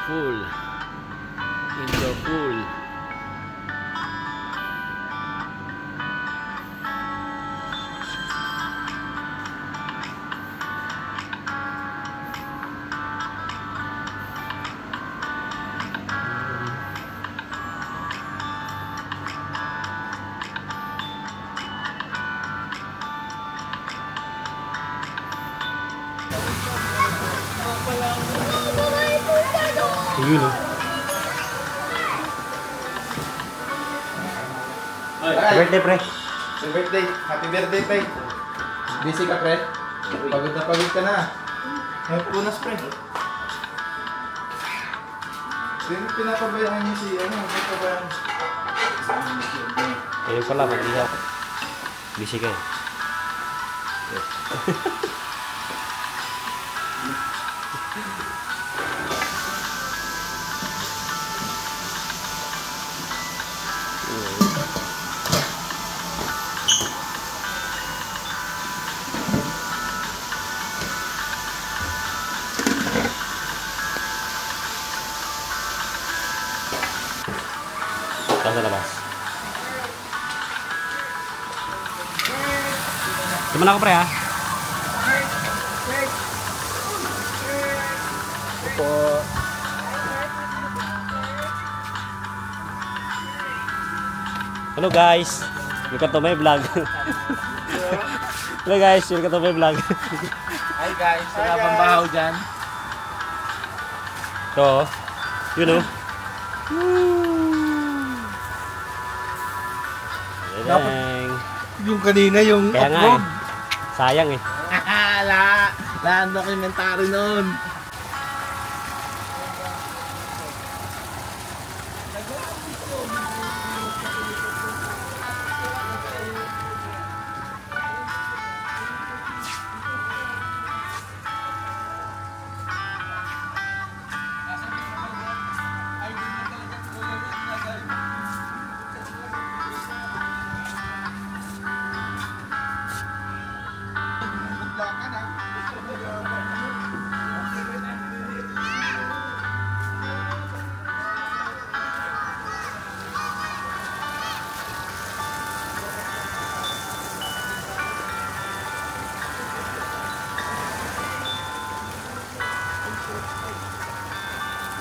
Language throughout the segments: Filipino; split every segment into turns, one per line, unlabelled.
full. Indoor pool. Yun o.
Birthday, pre.
Happy birthday. Happy birthday, pre. Busy ka, pre? Pagod ka na. May punas, pre. Pinapabayaan niyo si, pinapabayaan.
Ayun pala, mag-iha. Busy kayo. Sa labas. Cuman ako, pre, ha? Opo. Hello guys, welcome to my vlog. Hello guys, welcome to my vlog.
Hi guys, wala pang bahaw dyan.
So, you know.
Dapat yung kanina yung
kaya nga eh. Sayang eh.
Lahat dokumentary nun.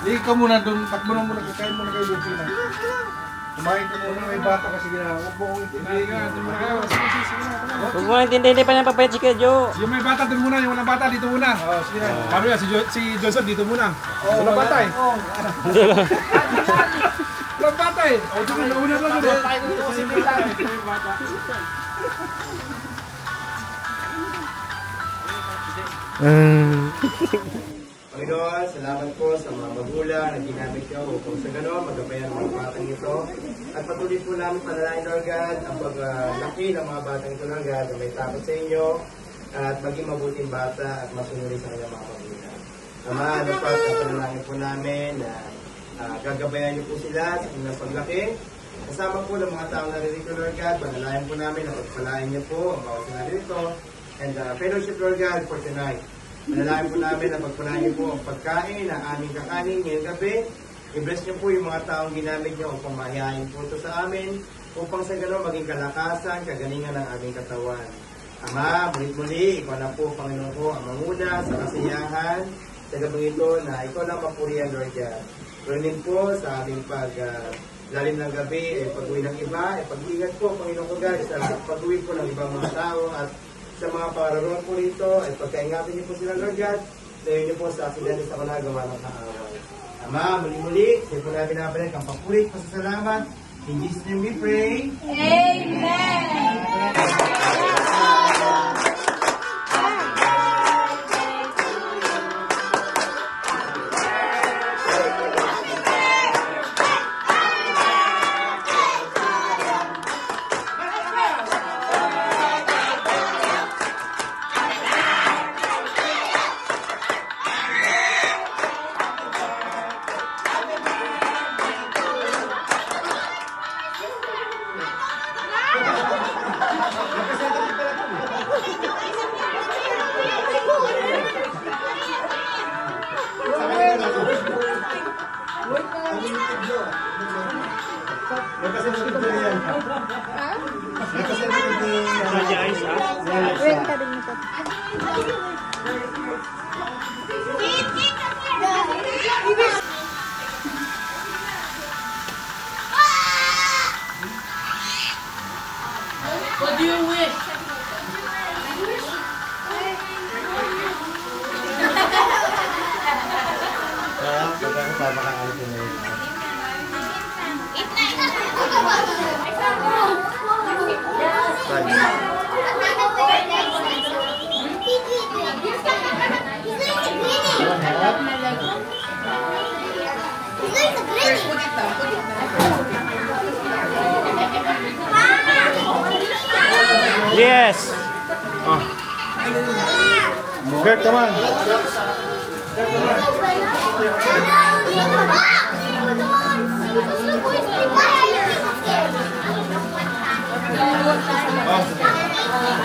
Hindi ka muna doon, takbo na muna, kakain muna kayo doon sila. Kumain ka muna, may bata kasi gina. Huwag mo kong intindihin. Hindi ka, doon muna kayo.
Huwag mo intindihin pa niya papayat si Kuya Jo.
Yung may bata doon muna, yung walang bata dito muna.
Oo, sige na.
Paano yan, si Joseph dito muna. Walang bata eh. Walang bata eh. O, doon, nauna na doon.
Panginoon, salamat po sa mga magulang na ginamit niyo upang sa gano'n magabayan ang mga batang ito. At patuloy po namin panalangin, Lord God, ang paglaki ng mga batang ito, Lord God, na may takot sa inyo at maging mabuting bata at masunuri sa kanyang mga magulang. Ama, dapat ang panalangin po namin na gagabayan niyo po sila sa kanilang paglaki. Kasama po ng mga taong naririto, Lord God, panalangin po namin na pagpalain niyo po ang bawat naririto and fellowship, Lord God, for tonight. Manalangin po namin na pagpalain niyo po ang pagkain na aming kakanin ngayong gabi. I-bless niyo po yung mga taong ginamit niyo upang mahihayin po ito sa amin upang sa gano'n maging kalakasan, kagalingan ng aming katawan. Ama, mulit-muli, ikaw na po, Panginoon po, ang manguna sa kasiyahan sa gabing ito na ikaw lang mapurihan, Lord God. Runin po sa aming lalim ng gabi, pag-uwi ng iba, pag-iingat po, Panginoon ko guys, sa pag-uwi po ng ibang mga tao at sa mga pararoon po rito, ay pagkaingatan niyo po sila, Lord God, tayo niyo po sa aksidente sa kanagawa ng kaaway. Ama, muli-muli, sa'yo po namin nabalik ang papulit, pasasalamat. In Jesus' name we pray.
Amen!
Nagpasensitive ko yan. Nagpasensitive ni...
Wait ka din nito.
What do you wish?
Kaya, pagkakang papakain ko na yun.
Yes.
Kurt, come on.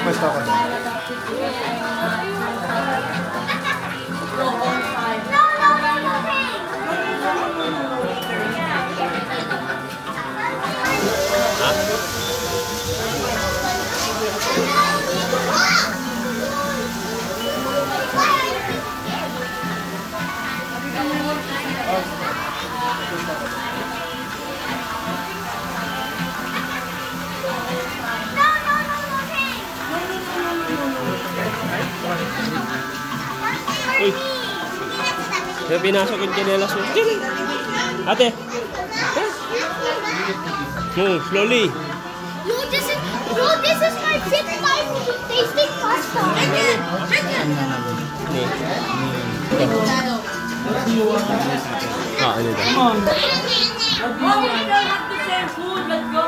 Basta ka na.
Uy. Kaya pinasok yung chinelas mo. Ate. Slowly.
This is my fifth time tasting pasta.
Ah, ano ito?
Oh, we don't have the same food. Let's go.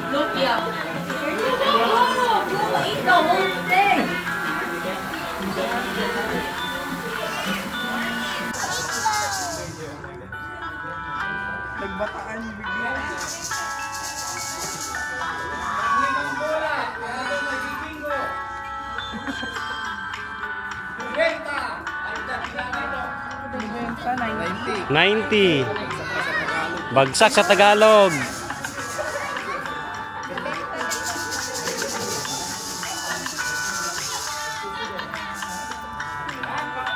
Look, yeah. Go eat the whole thing.
Nagbataan bigla.
Benta 90.
90. Bagsak sa Tagalog.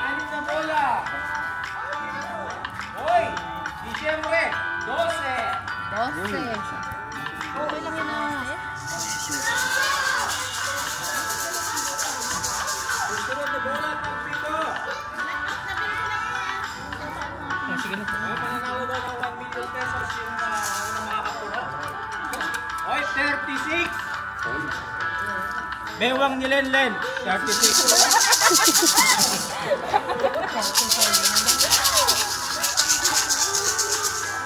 Anim na bola. Hoy, Disyembre, 12.
12. Okay lang yun na.
Susunod na bola, pang-pito. Mananalo daw ng 1 million pesos yung makakapuno. Hoy, 36. Bewang ni Lenlen, 36.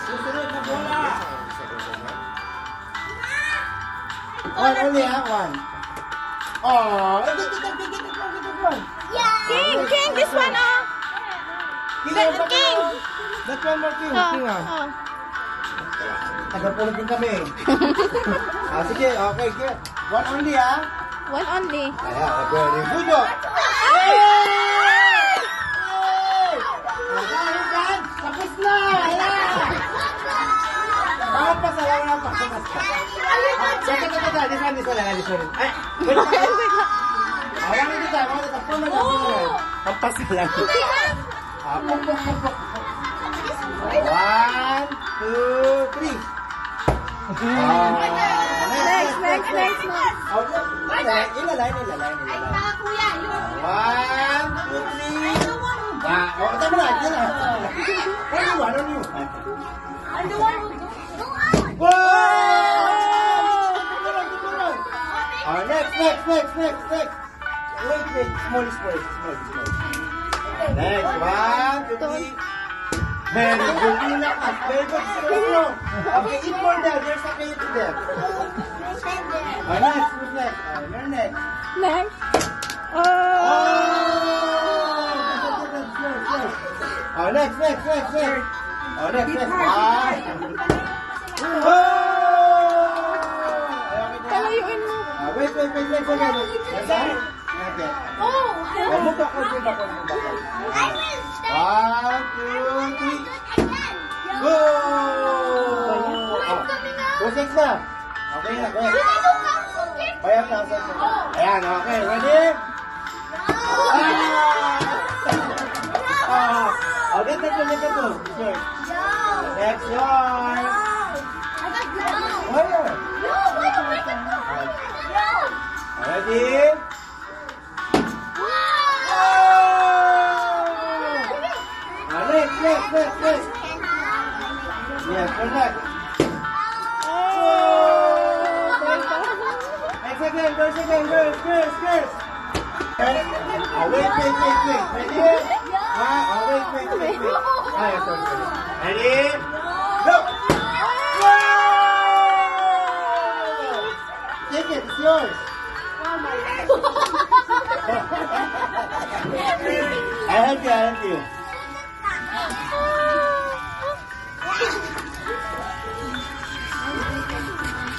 Susunod na bola.
Only one. Oh,
King, this one, oh. King.
That one more king. King, ah. Tagapulog din kami. Sige, okay, good. One only, ah.
One only.
Ayan, very good, oh. Tapos na! Ayan! Salamat pa. This one. Ay, wait lang. Awan dito tayo, Pampas lang. Pok. 1, 2, 3.
Next.
Ilalay. 1, 2, 3. Tama na. Only one.
I'm the one who
Wow! Next. Wait. Small. Next. 1, 2, 3. Very good. Very good. Okay, eat more there. There's a cake there. Next. You're next.
Next.
Next. Next.
Palayuin mo.
Wait.
Oh,
Move back. 1, 2, 3. Go! na. Okay na, go. Bayat na. Ayan, okay. Ready? Get that one. It's yours. That's yours. Where? Ready? Next. Yes, correct. Next again, girls. Wait. Ready? Wait. Sorry. Ready? Go! Take it, it's yours. I'll help you.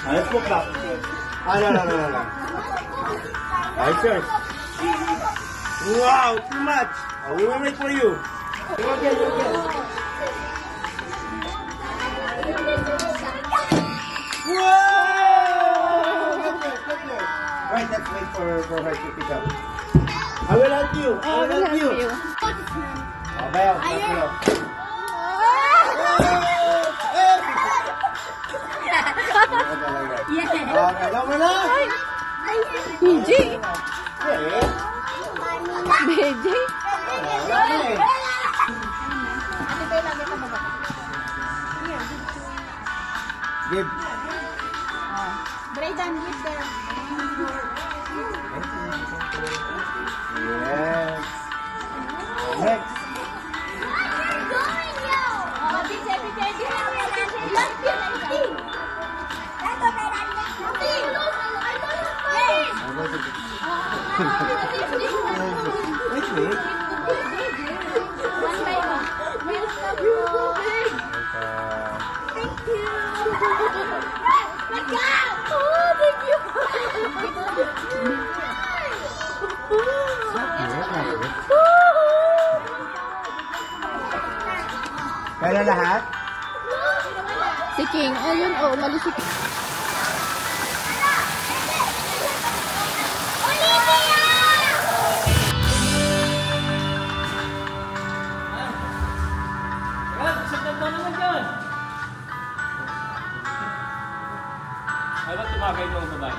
Let's go back. No. It's yours. Wow, too much. We will wait for you. You again. Whoa! Get there. Right, let's wait for her to pick up. I will help you. Bell. Okay, go na.
BJ.
Okay.
BJ.
Give.
Brayden, with the...
Yes. Next. Wait. Kaya lahat?
Si King. Ayun, umalis si King.
Ay, ba't tumagay mo ang babae?